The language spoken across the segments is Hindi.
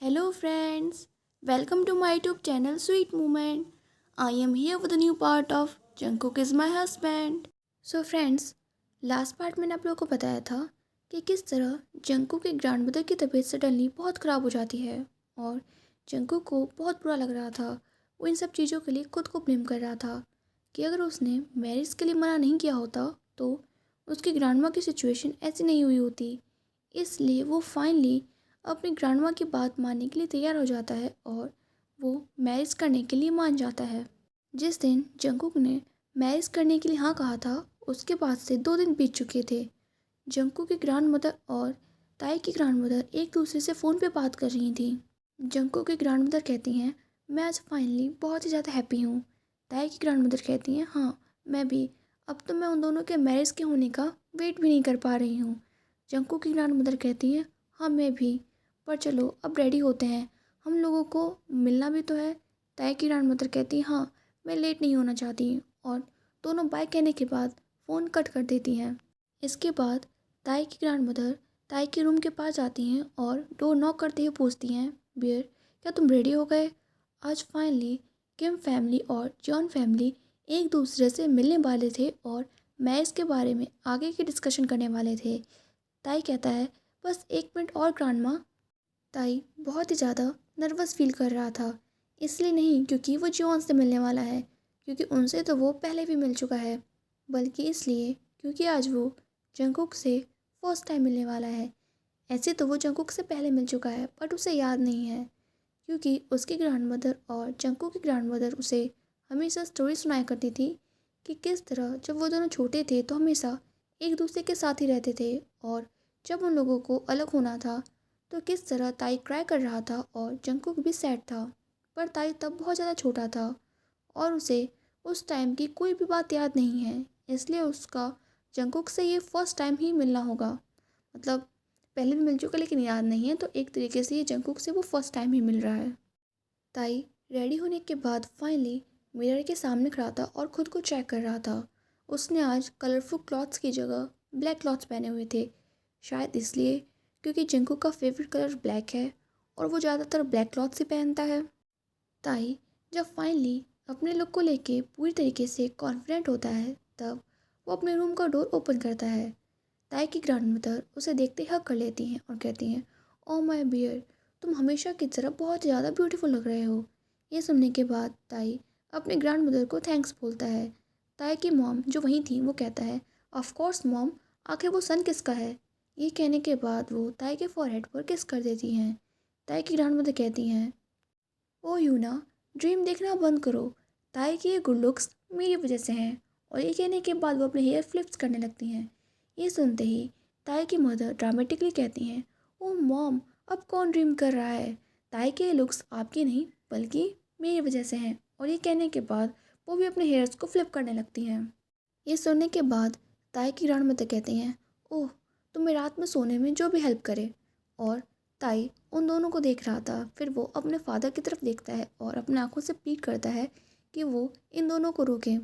Hello friends, welcome to my YouTube channel Sweet Moment. I am here with a new part of Jungkook is my husband. So friends, last part मैंने आप लोगों को बताया था कि किस तरह जंकुक के ग्रैंडमदर की तबीयत सडनली बहुत ख़राब हो जाती है और जंकुक को बहुत बुरा लग रहा था। वो इन सब चीज़ों के लिए खुद को ब्लेम कर रहा था कि अगर उसने मैरिज के लिए मना नहीं किया होता तो उसकी ग्रैंडमा की सिचुएशन ऐसी नहीं हुई होती। इसलिए वो फाइनली अपनी ग्रैंडमा की बात मानने के लिए तैयार हो जाता है और वो मैरिज करने के लिए मान जाता है। जिस दिन जंकुक ने मैरिज करने के लिए हाँ कहा था उसके बाद से 2 दिन बीत चुके थे। जंकुक की ग्रैंडमदर और ताई की ग्रैंडमदर एक दूसरे से फ़ोन पे बात कर रही थी। जंकुक की ग्रैंडमदर कहती हैं मैं आज फाइनली बहुत ही ज़्यादा हैप्पी हूँ। ताई की ग्रैंडमदर कहती हैं हाँ मैं भी। अब तो मैं उन दोनों के मैरिज के होने का वेट भी नहीं कर पा रही हूँ। जंकुक की ग्रैंडमदर कहती हैं हाँ मैं भी, पर चलो अब रेडी होते हैं, हम लोगों को मिलना भी तो है। ताई की ग्रैंडमदर कहती हैं हाँ मैं लेट नहीं होना चाहती और दोनों बाय कहने के बाद फ़ोन कट कर देती हैं। इसके बाद ताई की ग्रैंडमदर ताई के रूम के पास जाती हैं और डोर नॉक करते हुए पूछती हैं बियर क्या तुम रेडी हो गए। आज फाइनली किम फैमिली और जॉन फैमिली एक दूसरे से मिलने वाले थे और मैरिज के बारे में आगे की डिस्कशन करने वाले थे। ताई कहता है बस 1 मिनट और ग्रांडमा। ताई बहुत ही ज़्यादा नर्वस फील कर रहा था, इसलिए नहीं क्योंकि वो जॉन से मिलने वाला है, क्योंकि उनसे तो वो पहले भी मिल चुका है, बल्कि इसलिए क्योंकि आज वो जंकुक से फर्स्ट टाइम मिलने वाला है। ऐसे तो वो जंकुक से पहले मिल चुका है बट उसे याद नहीं है, क्योंकि उसकी ग्रैंडमदर और जंकुक की ग्रैंडमदर उसे हमेशा स्टोरी सुनाया करती थी कि किस तरह जब वो दोनों छोटे थे तो हमेशा एक दूसरे के साथ ही रहते थे और जब उन लोगों को अलग होना था तो किस तरह ताई क्राई कर रहा था और जंकुक भी सैड था। पर ताई तब बहुत ज़्यादा छोटा था और उसे उस टाइम की कोई भी बात याद नहीं है, इसलिए उसका जंकुक से ये फर्स्ट टाइम ही मिलना होगा। मतलब पहले भी मिल चुका लेकिन याद नहीं है, तो एक तरीके से ये जंकुक से वो फर्स्ट टाइम ही मिल रहा है। ताई रेडी होने के बाद फाइनली मिरर के सामने खड़ा था और ख़ुद को चेक कर रहा था। उसने आज कलरफुल क्लॉथ्स की जगह ब्लैक क्लॉथ्स पहने हुए थे, शायद इसलिए क्योंकि जिंकू का फेवरेट कलर ब्लैक है और वो ज़्यादातर ब्लैक क्लॉथ्स ही पहनता है। ताई जब फाइनली अपने लुक को लेके पूरी तरीके से कॉन्फिडेंट होता है तब वो अपने रूम का डोर ओपन करता है। ताई की ग्रैंडमदर उसे देखते ही हग कर लेती हैं और कहती हैं ओह माय बियर, तुम हमेशा की तरह बहुत ज़्यादा ब्यूटीफुल लग रहे हो। ये सुनने के बाद ताई अपने ग्रैंडमदर को थैंक्स बोलता है। ताई की मॉम जो वहीं थी वो कहता है ऑफ कोर्स मॉम, आखिर वो सन किसका है। ये कहने के बाद वो ताई के फॉरहेड पर किस कर देती हैं। ताई की ग्रैंडमदर कहती हैं ओ यूना, ड्रीम देखना बंद करो, ताई की ये गुड लुक्स मेरी वजह से हैं। और ये कहने के बाद वो अपने हेयर फ्लिप्स करने लगती हैं। ये सुनते ही ताई की मदर ड्रामेटिकली कहती हैं ओह मॉम, अब कौन ड्रीम कर रहा है, ताई के लुक्स आपकी नहीं बल्कि मेरी वजह से हैं। और ये कहने के बाद वो भी अपने हेयर्स को फ्लिप करने लगती हैं। ये सुनने के बाद ताई की ग्रैंडमदर कहती हैं ओह, तुम्हें रात में सोने में जो भी हेल्प करे। और ताई उन दोनों को देख रहा था, फिर वो अपने फादर की तरफ देखता है और अपने आंखों से प्लीड करता है कि वो इन दोनों को रोकें।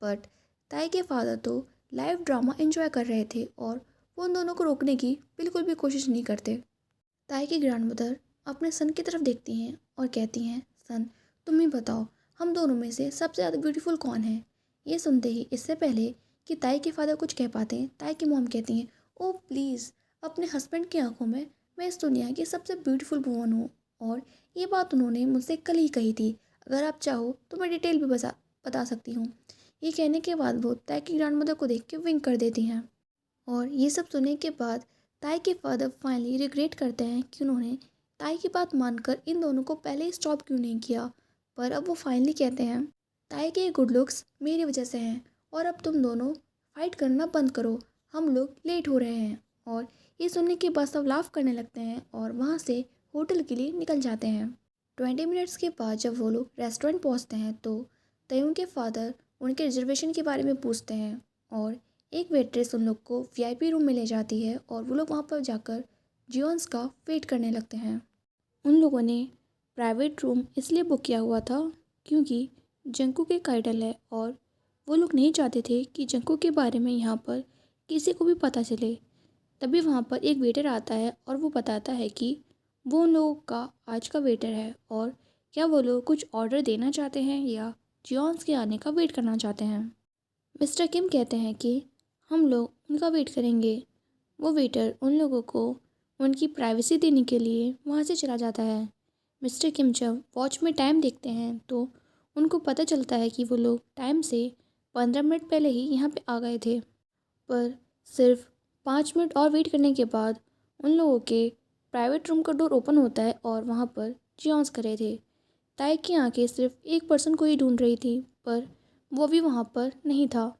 बट ताई के फादर तो लाइव ड्रामा एंजॉय कर रहे थे और वो उन दोनों को रोकने की बिल्कुल भी कोशिश नहीं करते। ताई की ग्रैंडमदर अपने सन की तरफ देखती हैं और कहती हैं सन, तुम ही बताओ हम दोनों में से सबसे ज़्यादा ब्यूटीफुल कौन है। ये सुनते ही इससे पहले कि ताई के फादर कुछ कह पाते हैं ताई की मॉम कहती हैं ओ प्लीज़, अपने हस्बैंड की आंखों में मैं इस दुनिया की सबसे ब्यूटीफुल वूमन हूँ और ये बात उन्होंने मुझसे कल ही कही थी। अगर आप चाहो तो मैं डिटेल भी बता सकती हूँ। ये कहने के बाद वो ताई की ग्रैंडमदर को देख के विंक कर देती हैं। और ये सब सुनने के बाद ताई के फादर फाइनली रिग्रेट करते हैं कि उन्होंने ताई की बात मानकर इन दोनों को पहले ही स्टॉप क्यों नहीं किया। पर अब वो फाइनली कहते हैं ताई के गुड लुक्स मेरी वजह से हैं और अब तुम दोनों फाइट करना बंद करो, हम लोग लेट हो रहे हैं। और ये सुनने के बाद सब लाफ करने लगते हैं और वहाँ से होटल के लिए निकल जाते हैं। 20 मिनट्स के बाद जब वो लोग रेस्टोरेंट पहुँचते हैं तो तयुन के फादर उनके रिजर्वेशन के बारे में पूछते हैं और एक वेट्रेस उन लोग को वीआईपी रूम में ले जाती है और वो लोग वहाँ पर जाकर जियोन्स का वेट करने लगते हैं। उन लोगों ने प्राइवेट रूम इसलिए बुक किया हुआ था क्योंकि जंकू के आइडल है और वो लोग नहीं चाहते थे कि जंकू के बारे में यहाँ पर किसी को भी पता चले। तभी वहाँ पर एक वेटर आता है और वो बताता है कि वो उन लोगों का आज का वेटर है और क्या वो लोग कुछ ऑर्डर देना चाहते हैं या जियोन्स के आने का वेट करना चाहते हैं। मिस्टर किम कहते हैं कि हम लोग उनका वेट करेंगे। वो वेटर उन लोगों को उनकी प्राइवेसी देने के लिए वहाँ से चला जाता है। मिस्टर किम जब वॉच में टाइम देखते हैं तो उनको पता चलता है कि वो लोग टाइम से 15 मिनट पहले ही यहाँ पे आ गए थे। पर सिर्फ 5 मिनट और वेट करने के बाद उन लोगों के प्राइवेट रूम का डोर ओपन होता है और वहाँ पर जियोन्स खड़े थे। ताई की आंखें सिर्फ एक पर्सन को ही ढूंढ रही थी, पर वो भी वहाँ पर नहीं था।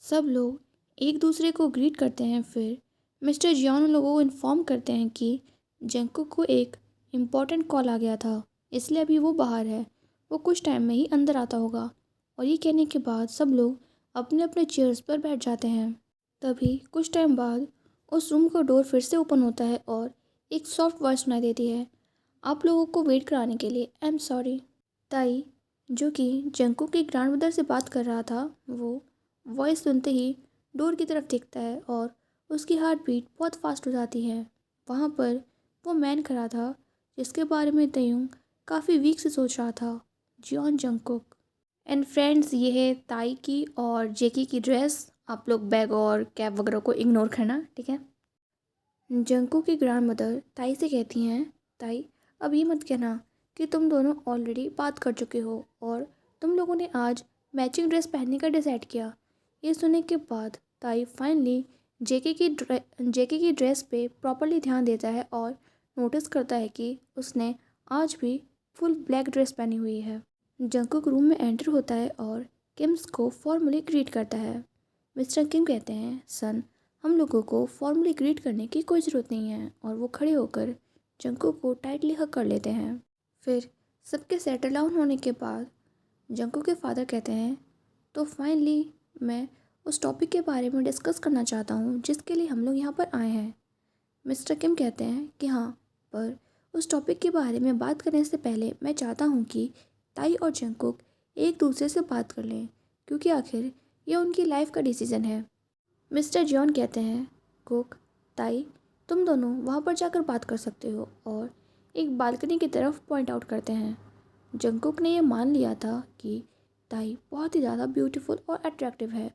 सब लोग एक दूसरे को ग्रीट करते हैं। फिर मिस्टर जियोन उन लोगों को इन्फॉर्म करते हैं कि जंकुक को एक इम्पॉर्टेंट कॉल आ गया था, इसलिए अभी वो बाहर है। वो कुछ टाइम में ही अंदर आता होगा। और ये कहने के बाद सब लोग अपने अपने चेयर्स पर बैठ जाते हैं। तभी कुछ टाइम बाद उस रूम का डोर फिर से ओपन होता है और एक सॉफ्ट वॉइस सुनाई देती है, आप लोगों को वेट कराने के लिए आई एम सॉरी। ताई, जो कि जंकुक की ग्रैंडमदर से बात कर रहा था, वो वॉइस सुनते ही डोर की तरफ देखता है और उसकी हार्ट बीट बहुत फास्ट हो जाती है। वहाँ पर वो मैन खड़ा था जिसके बारे में तयुंग काफ़ी वीक से सोच रहा था, जियोन जंकुक। एंड फ्रेंड्स, ये है ताई की और जेकी की ड्रेस। आप लोग बैग और कैप वगैरह को इग्नोर करना, ठीक है। जंकू की ग्रैंड मदर ताई से कहती हैं, ताई अब ये मत कहना कि तुम दोनों ऑलरेडी बात कर चुके हो और तुम लोगों ने आज मैचिंग ड्रेस पहनने का डिसाइड किया। ये सुनने के बाद ताई फाइनली जेके की ड्रेस पे प्रॉपरली ध्यान देता है और नोटिस करता है कि उसने आज भी फुल ब्लैक ड्रेस पहनी हुई है। जंकुक रूम में एंटर होता है और किम्स को फॉर्मली ग्रीट करता है। मिस्टर किम कहते हैं, सन हम लोगों को फॉर्मली ग्रीट करने की कोई ज़रूरत नहीं है, और वो खड़े होकर जंकुक को टाइटली हग कर लेते हैं। फिर सबके सेटल डाउन होने के बाद जंकुक के फादर कहते हैं, तो फाइनली मैं उस टॉपिक के बारे में डिस्कस करना चाहता हूँ जिसके लिए हम लोग यहाँ पर आए हैं। मिस्टर किम कहते हैं कि हाँ, पर उस टॉपिक के बारे में बात करने से पहले मैं चाहता हूँ कि ताई और जंकुक एक दूसरे से बात कर लें, क्योंकि आखिर यह उनकी लाइफ का डिसीज़न है। मिस्टर जॉन कहते हैं, कुक, ताई तुम दोनों वहाँ पर जाकर बात कर सकते हो, और एक बालकनी की तरफ पॉइंट आउट करते हैं। जंकुक ने यह मान लिया था कि ताई बहुत ही ज़्यादा ब्यूटीफुल और अट्रैक्टिव है।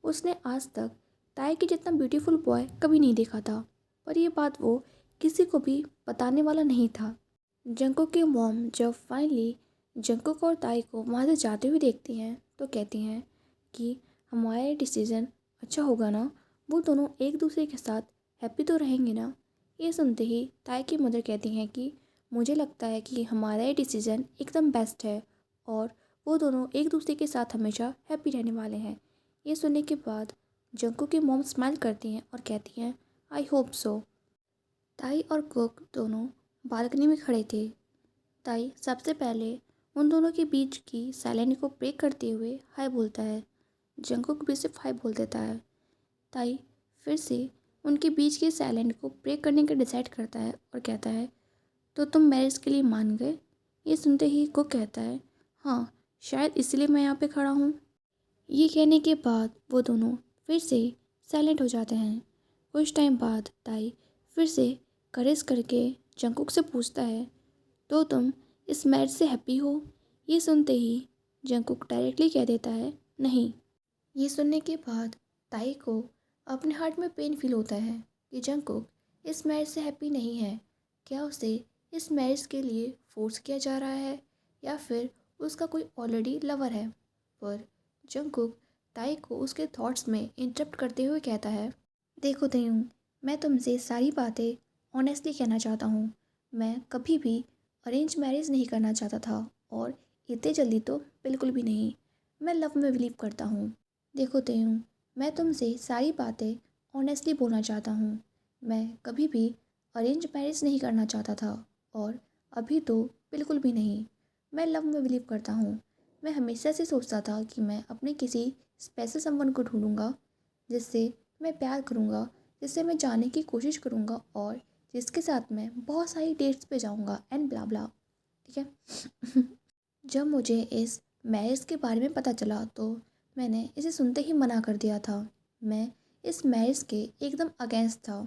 उसने आज तक ताई के जितना ब्यूटीफुल बॉय कभी नहीं देखा था, पर यह बात वो किसी को भी बताने वाला नहीं था। जंकुक की मॉम जब फाइनली जंकुक और ताई को वहाँ से जाते हुए देखती हैं तो कहती हैं कि हमारा ये डिसीज़न अच्छा होगा ना, वो दोनों एक दूसरे के साथ हैप्पी तो रहेंगे ना। ये सुनते ही ताई की मदर कहती हैं कि मुझे लगता है कि हमारा ये डिसीज़न एकदम बेस्ट है और वो दोनों एक दूसरे के साथ हमेशा हैप्पी रहने वाले हैं। ये सुनने के बाद जंकुक की मॉम स्माइल करती हैं और कहती हैं, आई होप सो। ताई और कुक दोनों बालकनी में खड़े थे। ताई सबसे पहले उन दोनों के बीच की साइलेंट को ब्रेक करते हुए हाय बोलता है। जंकुक भी सिर्फ हाय बोल देता है। ताई फिर से उनके बीच के साइलेंट को ब्रेक करने का डिसाइड करता है और कहता है, तो तुम मैरिज के लिए मान गए। ये सुनते ही कुक कहता है, हाँ शायद इसलिए मैं यहाँ पे खड़ा हूँ। ये कहने के बाद वो दोनों फिर से साइलेंट हो जाते हैं। कुछ टाइम बाद ताई फिर से करेज करके जंकुक से पूछता है, तो तुम इस मैरिज से हैप्पी हो। ये सुनते ही जंकुक डायरेक्टली कह देता है, नहीं। ये सुनने के बाद ताई को अपने हार्ट में पेन फील होता है कि जंकुक इस मैरिज से हैप्पी नहीं है। क्या उसे इस मैरिज के लिए फोर्स किया जा रहा है या फिर उसका कोई ऑलरेडी लवर है। पर जंकुक ताई को उसके थॉट्स में इंटरप्ट करते हुए कहता है, देखो तयुंग, मैं तुमसे सारी बातें ऑनेस्टली कहना चाहता हूँ। मैं कभी भी अरेंज मैरिज नहीं करना चाहता था, और इतने जल्दी तो बिल्कुल भी नहीं। मैं लव में बिलीव करता हूँ। देखो तयुंग, मैं तुमसे सारी बातें ऑनेस्टली बोलना चाहता हूँ। मैं कभी भी अरेंज मैरिज नहीं करना चाहता था, और अभी तो बिल्कुल भी नहीं। मैं लव में बिलीव करता हूँ। मैं हमेशा से सोचता था कि मैं अपने किसी स्पेशल समवन को ढूंढूंगा जिससे मैं प्यार करूँगा, जिससे मैं जाने की कोशिश करूँगा, और जिसके साथ मैं बहुत सारी डेट्स पे जाऊँगा एंड ब्ला ब्ला, ठीक है। जब मुझे इस मैरिज के बारे में पता चला तो मैंने इसे सुनते ही मना कर दिया था। मैं इस मैरिज के एकदम अगेंस्ट था,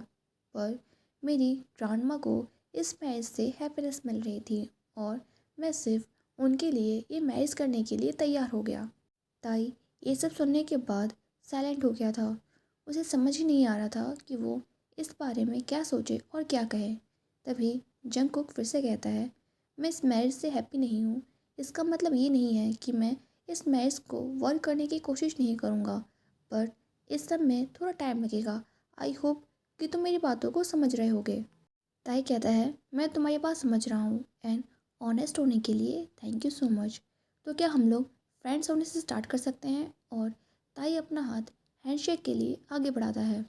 पर मेरी ग्रांडमा को इस मैरिज से हैप्पीनेस मिल रही थी और मैं सिर्फ उनके लिए ये मैरिज करने के लिए तैयार हो गया। ताई ये सब सुनने के बाद साइलेंट हो गया था। उसे समझ ही नहीं आ रहा था कि वो इस बारे में क्या सोचे और क्या कहे। तभी जंगकुक फिर से कहता है, मैं इस मैरिज से हैप्पी नहीं हूँ। इसका मतलब ये नहीं है कि मैं इस मैरिज को वर्क करने की कोशिश नहीं करूँगा, पर इस सब में थोड़ा टाइम लगेगा। आई होप कि तुम मेरी बातों को समझ रहे होगे। ताई कहता है, मैं तुम्हारी बात समझ रहा हूँ एंड ऑनेस्ट होने के लिए थैंक यू सो मच। तो क्या हम लोग फ्रेंड्स होने से स्टार्ट कर सकते हैं? और ताई अपना हाथ हैंडशेक के लिए आगे बढ़ाता है।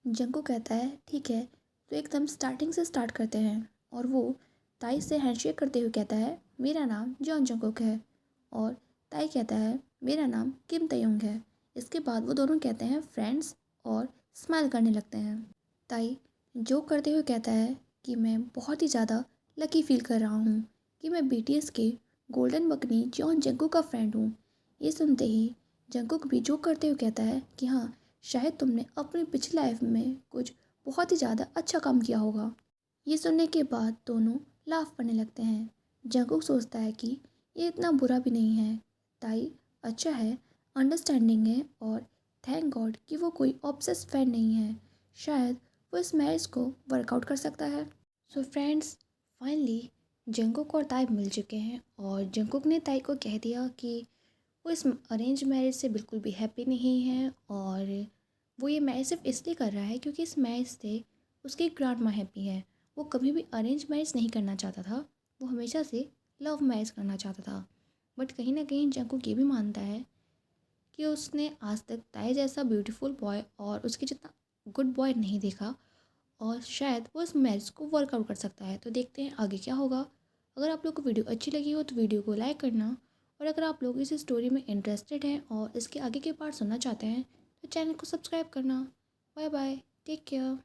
जंको कहता है, ठीक है, तो एकदम स्टार्टिंग से स्टार्ट करते हैं। और वो ताई से हैंडशेक करते हुए कहता है, मेरा नाम जॉन जंकोक है। और ताई कहता है, मेरा नाम किम तयुंग है। इसके बाद वो दोनों कहते हैं फ्रेंड्स और स्माइल करने लगते हैं। ताई जोक करते हुए कहता है कि मैं बहुत ही ज़्यादा लकी फील कर रहा हूँ कि मैं बीटीएस के गोल्डन बकनी जॉन जंकुक का फ्रेंड हूँ। ये सुनते ही जंकुक भी जोक करते हुए कहता है कि हाँ, शायद तुमने अपनी पिछली लाइफ में कुछ बहुत ही ज़्यादा अच्छा काम किया होगा। ये सुनने के बाद दोनों लाफ करने लगते हैं। जंकुक सोचता है कि ये इतना बुरा भी नहीं है। ताई अच्छा है, अंडरस्टैंडिंग है और थैंक गॉड कि वो कोई ऑब्सेस फैन नहीं है। शायद वो इस मैरिज को वर्कआउट कर सकता है। सो फ्रेंड्स, फाइनली जंकुक और ताई मिल चुके हैं और जंकुक ने ताई को कह दिया कि वो इस अरेंज मैरिज से बिल्कुल भी हैप्पी नहीं है और वो ये मैरिज सिर्फ इसलिए कर रहा है क्योंकि इस मैरिज से उसकी ग्रैंड माँ हैप्पी है। वो कभी भी अरेंज मैरिज नहीं करना चाहता था, वो हमेशा से लव मैरिज करना चाहता था। बट कहीं ना कहीं जंकुक ये भी मानता है कि उसने आज तक ताई जैसा ब्यूटीफुल बॉय और उसके जितना गुड बॉय नहीं देखा और शायद वो इस मैरिज को वर्कआउट कर सकता है। तो देखते हैं आगे क्या होगा। अगर आप लोग को वीडियो अच्छी लगी हो तो वीडियो को लाइक करना, और अगर आप लोग इस स्टोरी में इंटरेस्टेड हैं और इसके आगे के पार्ट सुनना चाहते हैं तो चैनल को सब्सक्राइब करना। Bye bye, take care.